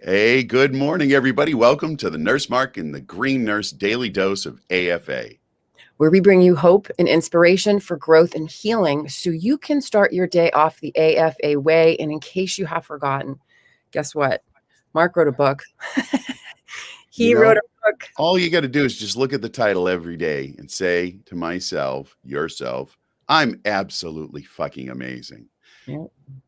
Hey, good morning, everybody. Welcome to the Nurse Mark and the Green Nurse Daily Dose of AFA, where we bring you hope and inspiration for growth and healing so you can start your day off the AFA way. And in case you have forgotten, guess what? Mark wrote a book. He wrote a book. All you got to do is just look at the title every day and say to myself, yourself, I'm absolutely fucking amazing. Yeah.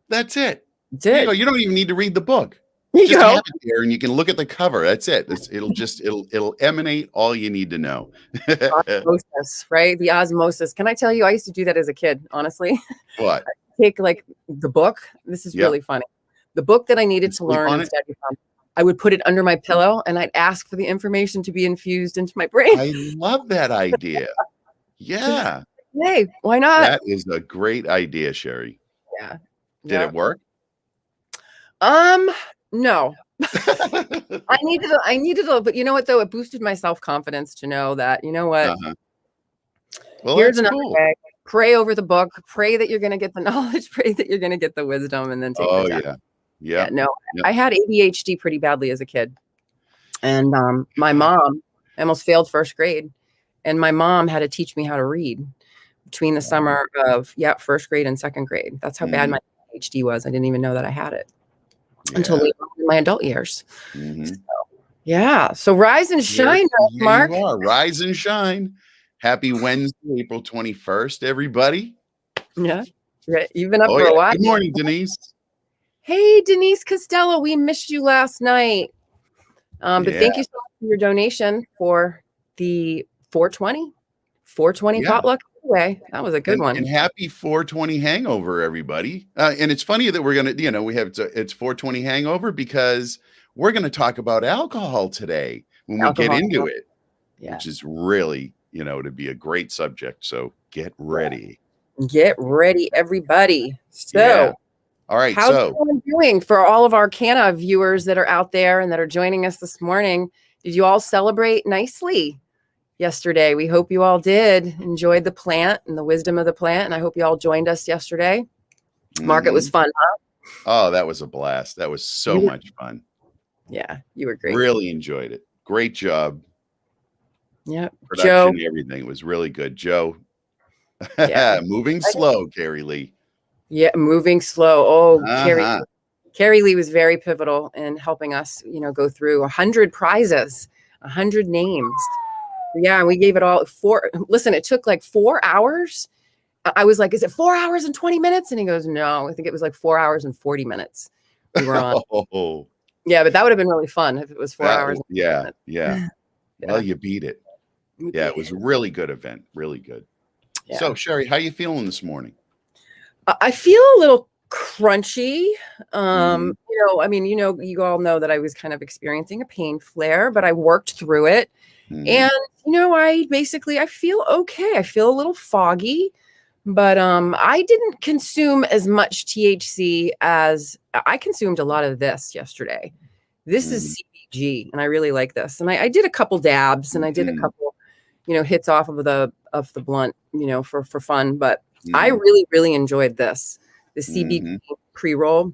That's it. Did You don't even need to read the book. you Just go? have it there and you can look at the cover. That's it. It'll emanate all you need to know. Osmosis, right? The osmosis. Can I tell you, I used to do that as a kid, honestly. What? Take like the book. This is really funny. The book that I needed to learn and study from, I would put it under my pillow and I'd ask for the information to be infused into my brain. I love that idea. Yeah. Hey, why not? That is a great idea, Sherry. Yeah. Did it work? No. I needed a, but you know what though? It boosted my self-confidence to know that, you know what? Well, here's another way. Pray over the book, pray that you're going to get the knowledge, pray that you're going to get the wisdom, and then take the test. Yeah. No, I had ADHD pretty badly as a kid. And my mom, I almost failed first grade. And my mom had to teach me how to read between the summer of first grade and second grade. That's how bad my ADHD was. I didn't even know that I had it until later in my adult years. So rise and shine, Mark. You are. Rise and shine. Happy Wednesday, April 21st, everybody. Yeah. You've been up for a while. Good morning, Denise. Hey, Denise Costello. We missed you last night. But thank you so much for your donation for the 420 potluck giveaway. That was a good one. And happy 420 hangover, everybody. And it's funny that we're going to, we have it's 420 hangover because we're going to talk about alcohol today when we get into it, which is really, to be a great subject. So get ready. Get ready, everybody. So, all right. How's everyone doing? For all of our Canna viewers that are out there and that are joining us this morning, did you all celebrate nicely yesterday? We hope you all did. Enjoyed the plant and the wisdom of the plant. And I hope you all joined us yesterday. Mark, it was fun, huh? Oh, that was a blast. That was so much fun. Yeah, you were great. Really enjoyed it. Great job. Yeah. Production, Joe. Everything was really good. Joe. Moving slow, Carrie Lee. Yeah, moving slow. Oh, Carrie Lee was very pivotal in helping us, go through 100 prizes, 100 names. Yeah, we gave it all listen, it took like 4 hours. I was like, is it 4 hours and 20 minutes? And he goes, no, I think it was like 4 hours and 40 minutes we were on. Yeah, but that would have been really fun if it was 4 hours. Yeah. Well, you beat it. Yeah, it was a really good event. Really good. Yeah. So, Sherry, how you feeling this morning? I feel a little crunchy. You all know that I was kind of experiencing a pain flare, but I worked through it. And, I feel okay. I feel a little foggy, but I didn't consume as much THC as I consumed a lot of this yesterday. This is CBG, and I really like this. And I did a couple dabs and I did a couple, hits off of the blunt, for fun. But I really, really enjoyed the CBG pre-roll,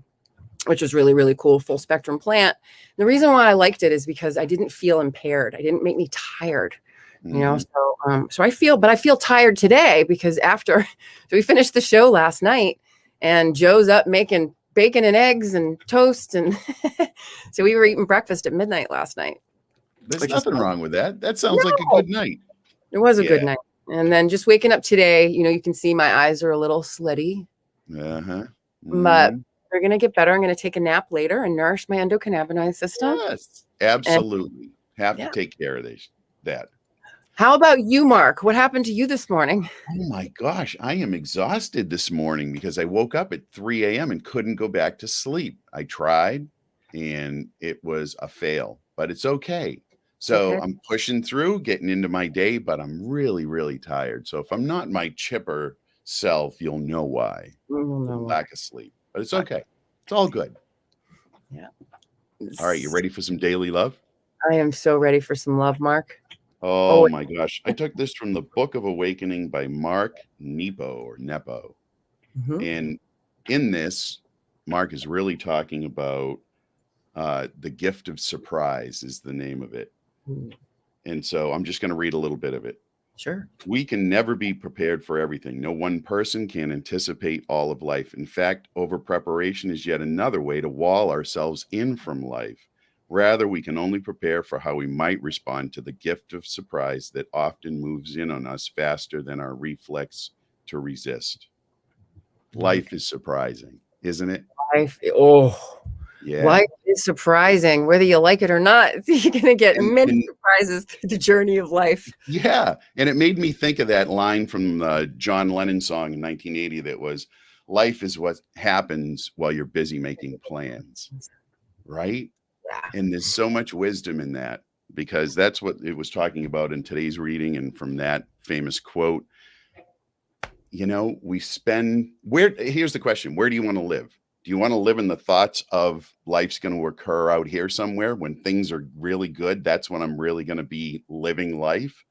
which was really, really cool, full spectrum plant. And the reason why I liked it is because I didn't feel impaired. I didn't make me tired, so I feel tired today because after we finished the show last night and Joe's up making bacon and eggs and toast. And so we were eating breakfast at midnight last night. There's nothing wrong with that. That sounds like a good night. It was a good night. And then just waking up today, you can see my eyes are a little slitty. But they're going to get better. I'm going to take a nap later and nourish my endocannabinoid system. Yes, absolutely. Have to take care of that. How about you, Mark? What happened to you this morning? Oh my gosh, I am exhausted this morning because I woke up at 3 a.m. and couldn't go back to sleep. I tried and it was a fail, but it's okay. So I'm pushing through, getting into my day, but I'm really, really tired. So if I'm not my chipper self, you'll know why. Lack of sleep, but it's okay. It's all good. Yeah. All right, you ready for some daily love? I am so ready for some love, Mark. Oh my gosh. I took this from the Book of Awakening by Mark Nepo. And in this, Mark is really talking about The Gift of Surprise is the name of it. Mm. And so I'm just going to read a little bit of it. Sure. We can never be prepared for everything. No one person can anticipate all of life. In fact, over preparation is yet another way to wall ourselves in from life. Rather, we can only prepare for how we might respond to the gift of surprise that often moves in on us faster than our reflex to resist. Life is surprising, isn't it? Life, oh, Yeah. life is surprising, whether you like it or not. You're going to get many And surprises through the journey of life. yeah, and it made me think of that line from the John Lennon song in 1980 that was, "Life is what happens while you're busy making plans," right? Yeah. And there's so much wisdom in that, because that's what it was talking about in today's reading. And from that famous quote, you know, here's the question: where do you want to live? Do you want to live in the thoughts of life's going to occur out here somewhere when things are really good? That's when I'm really going to be living life.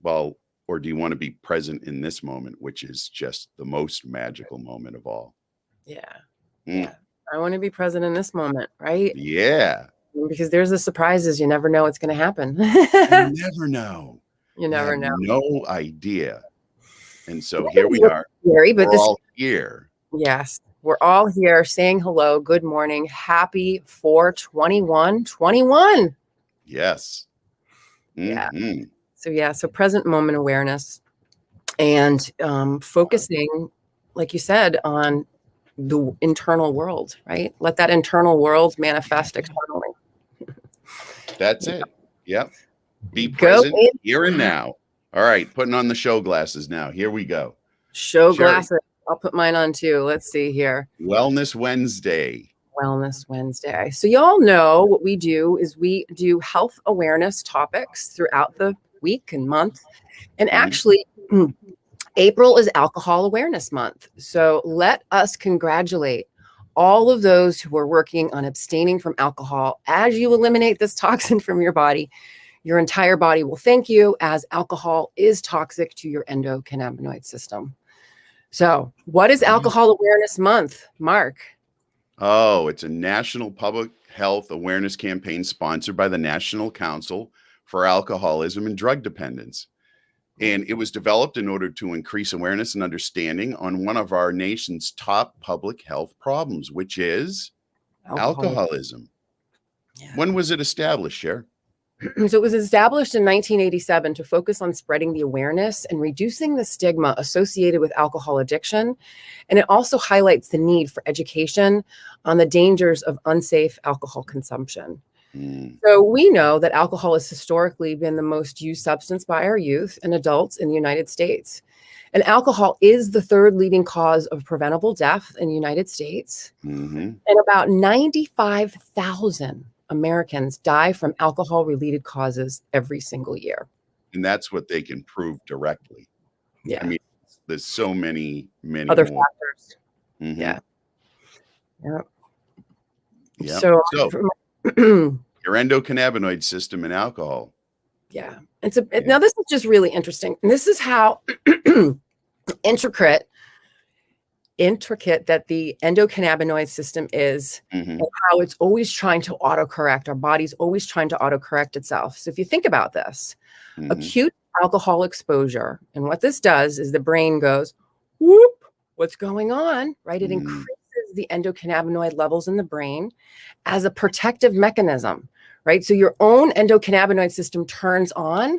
Well, or do you want to be present in this moment, which is just the most magical moment of all? Yeah. Mm. Yeah. I want to be present in this moment, right? Yeah. Because there's the surprises. You never know what's going to happen. You never know. You never know. No idea. And so here we are. Scary, but We're all here. Yes, we're all here saying hello, good morning, happy 4/21/21. Yes. Yeah. Mm-hmm. So present moment awareness and focusing, like you said, on the internal world, right? Let that internal world manifest externally. That's it. Yep. Be Go present here and now. All right, putting on the show glasses now. Here we go. Show Sherry. glasses. I'll put mine on too. Let's see here. Wellness Wednesday. Wellness Wednesday. So y'all know what we do is we do health awareness topics throughout the week and month. And actually, April is Alcohol Awareness Month. So let us congratulate all of those who are working on abstaining from alcohol. As you eliminate this toxin from your body, your entire body will thank you, as alcohol is toxic to your endocannabinoid system. So what is Alcohol Awareness Month, Mark? Oh, it's a national public health awareness campaign sponsored by the National Council for Alcoholism and Drug Dependence. And it was developed in order to increase awareness and understanding on one of our nation's top public health problems, which is alcoholism. Yeah. When was it established, Cher? So it was established in 1987 to focus on spreading the awareness and reducing the stigma associated with alcohol addiction. And it also highlights the need for education on the dangers of unsafe alcohol consumption. So we know that alcohol has historically been the most used substance by our youth and adults in the United States. And alcohol is the third leading cause of preventable death in the United States. And about 95,000 Americans die from alcohol-related causes every single year. And that's what they can prove directly. Yeah. I mean, there's so many other more factors. Yeah. Yeah. So your endocannabinoid system and alcohol. Yeah. Now this is just really interesting. And this is how intricate that the endocannabinoid system is, and how it's always trying to autocorrect. Our body's always trying to autocorrect itself. So if you think about this, acute alcohol exposure, and what this does is the brain goes, whoop, what's going on, right? It increases the endocannabinoid levels in the brain as a protective mechanism, right? So your own endocannabinoid system turns on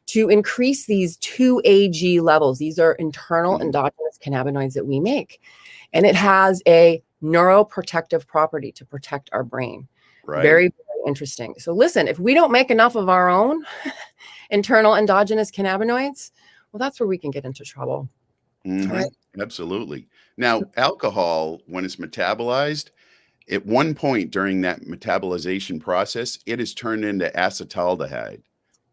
to increase these 2-AG levels. These are internal endogenous cannabinoids that we make. And it has a neuroprotective property to protect our brain. Right. Very, very interesting. So listen, if we don't make enough of our own internal endogenous cannabinoids, well, that's where we can get into trouble. Right? Absolutely. Now, alcohol, when it's metabolized, at one point during that metabolization process, it is turned into acetaldehyde.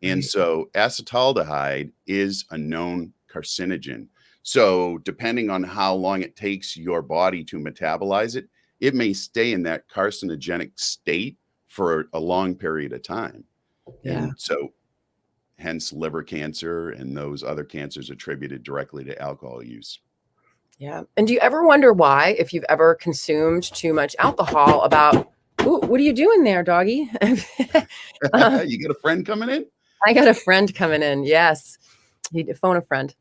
And so acetaldehyde is a known carcinogen. So depending on how long it takes your body to metabolize it, it may stay in that carcinogenic state for a long period of time. And so hence liver cancer and those other cancers attributed directly to alcohol use. Yeah. And do you ever wonder why, if you've ever consumed too much alcohol, about Ooh, what are you doing there, doggy? You got a friend coming in? I got a friend coming in. Yes. He'd phone a friend.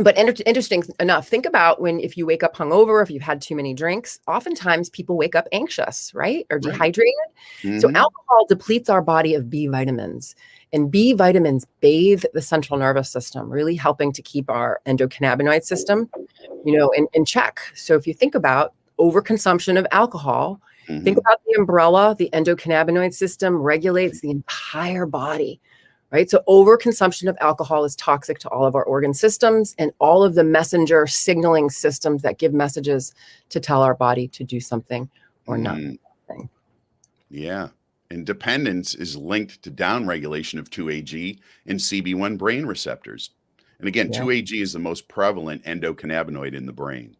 But interesting enough, think about if you wake up hungover, if you've had too many drinks, oftentimes people wake up anxious, right? Or Right. dehydrated. So alcohol depletes our body of B vitamins, and B vitamins bathe the central nervous system, really helping to keep our endocannabinoid system, in check. So if you think about overconsumption of alcohol, think about the umbrella. The endocannabinoid system regulates the entire body, right? So overconsumption of alcohol is toxic to all of our organ systems and all of the messenger signaling systems that give messages to tell our body to do something or not. Yeah. And dependence is linked to downregulation of 2-AG and CB1 brain receptors. And again, 2-AG is the most prevalent endocannabinoid in the brain.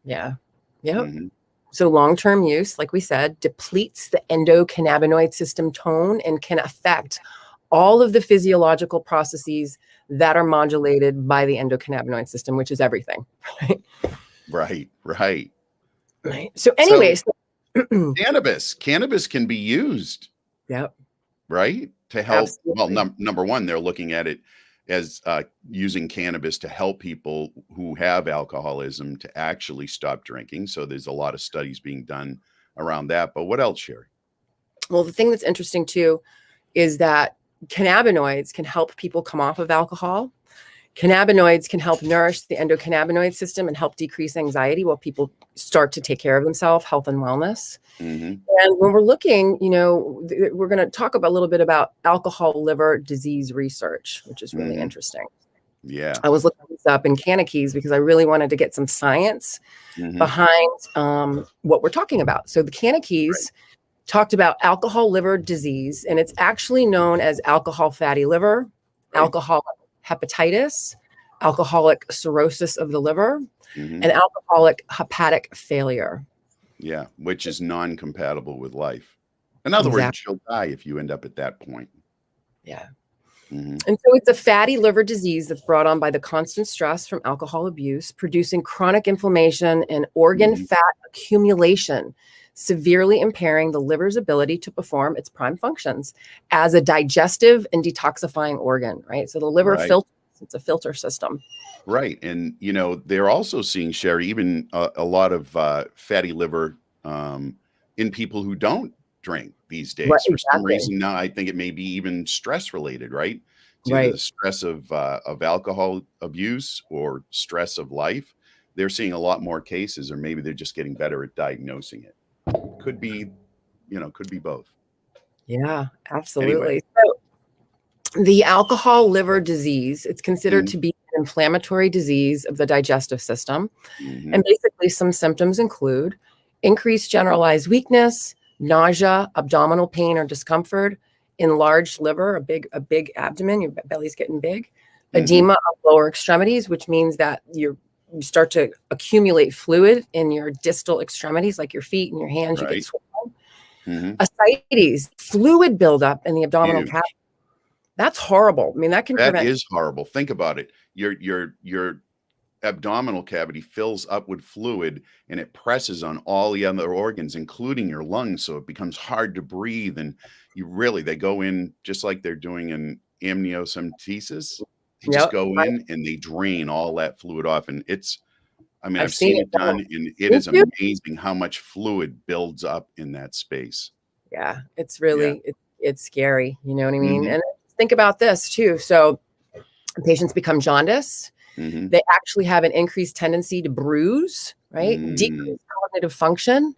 Yeah. Yep. So long-term use, like we said, depletes the endocannabinoid system tone and can affect all of the physiological processes that are modulated by the endocannabinoid system, which is everything. Right. So anyways, cannabis can be used. Yep. Right. To help. Absolutely. Well, number one, they're looking at it as using cannabis to help people who have alcoholism to actually stop drinking. So there's a lot of studies being done around that. But what else, Sherry? Well, the thing that's interesting too is that cannabinoids can help people come off of alcohol. Cannabinoids can help nourish the endocannabinoid system and help decrease anxiety while people start to take care of themselves, health and wellness. And when we're looking, we're going to talk a little bit about alcohol liver disease research, which is really interesting. Yeah. I was looking this up in Cannabis because I really wanted to get some science behind what we're talking about. So the Cannabis talked about alcohol liver disease, and it's actually known as alcohol fatty liver, alcoholic hepatitis, alcoholic cirrhosis of the liver, and alcoholic hepatic failure. Yeah, which is non-compatible with life. In other words, you'll die if you end up at that point. Yeah. And so it's a fatty liver disease that's brought on by the constant stress from alcohol abuse, producing chronic inflammation and organ fat accumulation, severely impairing the liver's ability to perform its prime functions as a digestive and detoxifying organ, right? So the liver filters, it's a filter system. Right. And, they're also seeing, Sherry, even a lot of fatty liver in people who don't drink these days. For some reason now, I think it may be even stress related, right? It's either the stress of alcohol abuse or stress of life. They're seeing a lot more cases, or maybe they're just getting better at diagnosing it. Could be both. Yeah, absolutely. Anyway. So the alcohol liver disease, it's considered to be an inflammatory disease of the digestive system. And basically some symptoms include increased generalized weakness, nausea, abdominal pain or discomfort, enlarged liver, a big abdomen, your belly's getting big, edema of lower extremities, which means that you start to accumulate fluid in your distal extremities, like your feet and your hands, you get swollen. Ascites, fluid buildup in the abdominal cavity. That's horrible. I mean, that is horrible. Think about it. Your abdominal cavity fills up with fluid and it presses on all the other organs, including your lungs. So it becomes hard to breathe. And they go in just like they're doing an amniocentesis. They just go in and they drain all that fluid off. And I've seen it done, and it is amazing how much fluid builds up in that space. Yeah, it's really, it's scary. You know what I mean? And think about this too. So patients become jaundice. They actually have an increased tendency to bruise, right? Decreased cognitive function,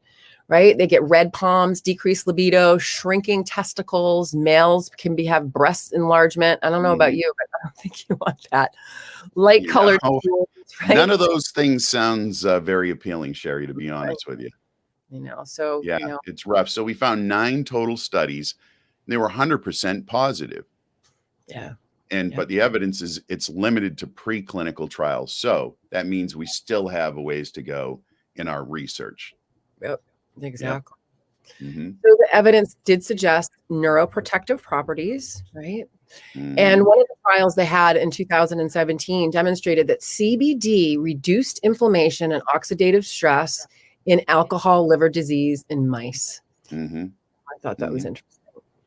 right? They get red palms, decreased libido, shrinking testicles. Males can have breast enlargement. I don't know about you, but I don't think you want that. Light colored. Right? None of those things sounds very appealing, Sherry, to be honest with you. So it's rough. So we found 9 total studies. They were 100% positive. Yeah. But the evidence is it's limited to preclinical trials. So that means we still have a ways to go in our research. Yep, exactly. So the evidence did suggest neuroprotective properties, right? And one of the trials they had in 2017 demonstrated that CBD reduced inflammation and oxidative stress in alcohol liver disease in mice. Mm-hmm. I thought that was Mm-hmm. interesting.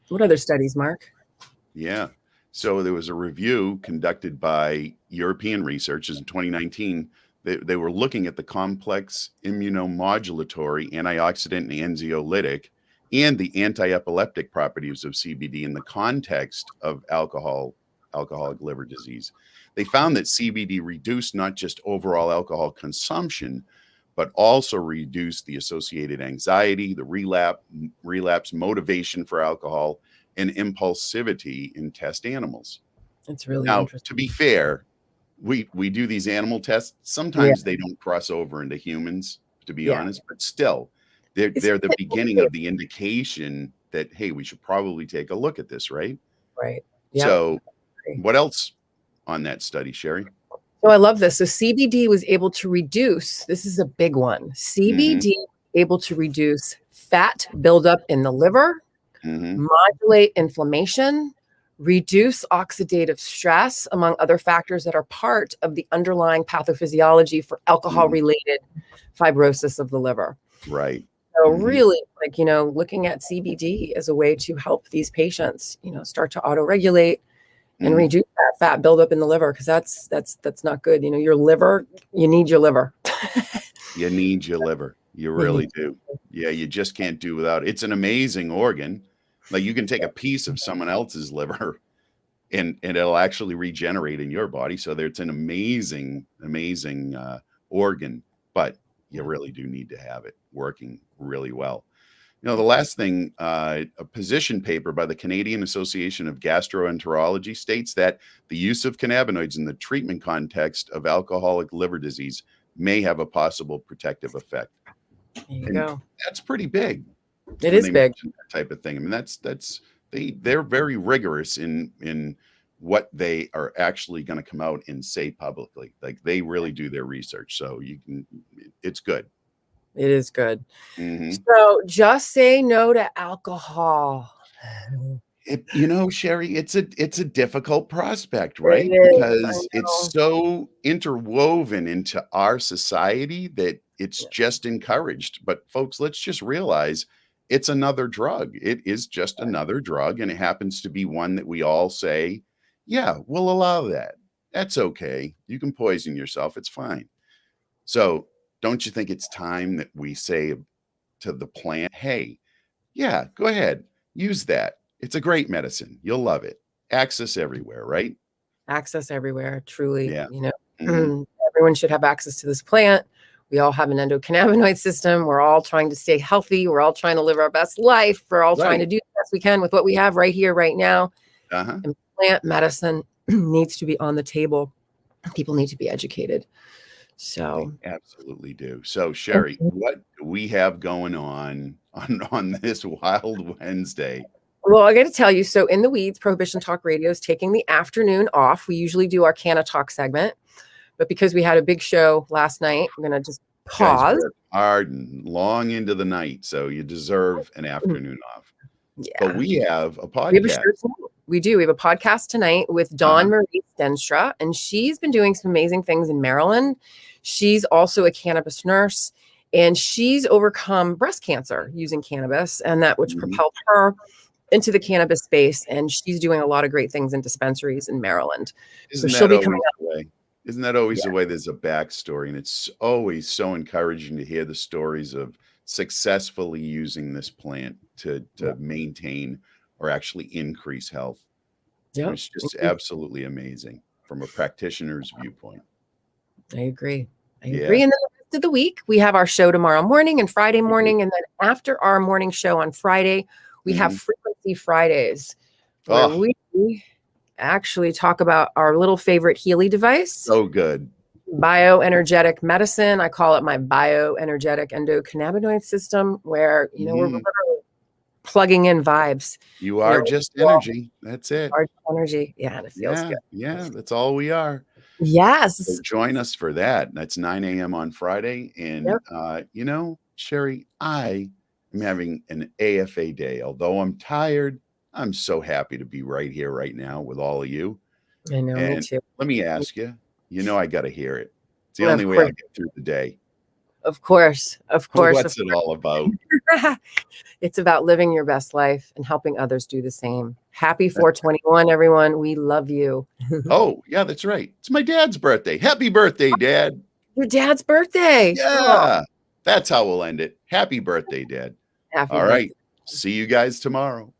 What other studies, Mark? Yeah. So there was a review conducted by European researchers in 2019. They were looking at the complex immunomodulatory, antioxidant, and anxiolytic, and the anti-epileptic properties of CBD in the context of alcoholic liver disease. They found that CBD reduced not just overall alcohol consumption, but also reduced the associated anxiety, the relapse motivation for alcohol, and impulsivity in test animals. It's really Now, to interesting. be fair, we do these animal tests. Yeah, Sometimes they don't cross over into humans, to be yeah. honest, but still, It's they're the beginning of the indication that, hey, we should probably take a look at this, right? right. Yep. So, what else on that study, Sherry? So I love this. So CBD was able to reduce, this is a big one. Mm-hmm. CBD able to reduce fat buildup in the liver, Mm-hmm. modulate inflammation, reduce oxidative stress, among other factors that are part of the underlying pathophysiology for alcohol Mm-hmm. related fibrosis of the liver. Right. So Mm-hmm. really, like, looking at CBD as a way to help these patients, start to auto-regulate and Mm-hmm. reduce that fat buildup in the liver, because that's not good. Your liver, you need your liver. You need your liver. You You really need- do. Yeah, you just can't do without it. It's an amazing organ. Like you can take a piece of someone else's liver and it'll actually regenerate in your body. So it's an amazing organ, but you really do need to have it working really well. The last thing, a position paper by the Canadian Association of Gastroenterology states that the use of cannabinoids in the treatment context of alcoholic liver disease may have a possible protective effect. There you And go. that's pretty big It when is they big. mention that type of thing. I mean, they're very rigorous in what they are actually going to come out and say publicly. Like they really do their research. So it's good. It is good. Mm-hmm. So just say no to alcohol. Sherry, it's a difficult prospect, It right? is. I Because it's know. so interwoven into our society that it's Yeah. just encouraged. But folks, let's just realize it's another drug. It is just another drug, and it happens to be one that we all say, yeah, we'll allow that. That's okay. You can poison yourself. It's fine. So don't you think it's time that we say to the plant, hey, yeah, go ahead. Use that. It's a great medicine. You'll love it. Access everywhere, right? Access everywhere, truly. Yeah. Mhm. Everyone should have access to this plant. We all have an endocannabinoid system. We're all trying to stay healthy. We're all trying to live our best life. We're all trying to Right. do the best we can with what we have right here, right now. Uh-huh. And plant medicine needs to be on the table. People need to be educated. They So, absolutely do. So, Sherry, what do we have going on this Wild Wednesday? well, I got to tell you, so in the weeds, Prohibition Talk Radio is taking the afternoon off. We usually do our Canna Talk segment, but because we had a big show last night, I'm going to just Guys pause. work hard and long into the night, so you deserve an afternoon off. But Yeah. we have a We have a podcast. show tonight. We do. We have a podcast tonight with Dawn Marie Stenstra, and she's been doing some amazing things in Maryland. She's also a cannabis nurse, and she's overcome breast cancer using cannabis, and that which Mhm. propelled her into the cannabis space. And she's doing a lot of great things in dispensaries in Maryland. So Isn't she'll that be coming always up. the way? Isn't that always Yeah. the way? There's a backstory, and it's always so encouraging to hear the stories of successfully using this plant to maintain or actually increase health. Yep. It's just absolutely amazing from a practitioner's viewpoint. I agree. I Yeah. agree. And then the rest of the week, we have our show tomorrow morning and Friday morning. And then after our morning show on Friday, we have Frequency Fridays, where we actually talk about our little favorite Healy device. So good. Bioenergetic medicine. I call it my bioenergetic endocannabinoid system, where, we're literally plugging in vibes. You are just energy. That's it. Energy. Yeah, and it feels good. Yeah, that's all we are. Yes. So join us for that. That's 9 a.m. on Friday. And, Sherry, I am having an AFA day. Although I'm tired, I'm so happy to be right here, right now with all of you. I know, me too. Let me ask you, I got to hear it. It's the Well, only way I'll get through the day. Of course. Of course. What's it all about? It's about living your best life and helping others do the same. Happy 421, everyone. We love you. Oh, yeah, that's right. It's my dad's birthday. Happy birthday, Dad. Your dad's birthday. Oh, Yeah, that's how we'll end it. Happy birthday, Dad. happy All birthday. right. See you guys tomorrow.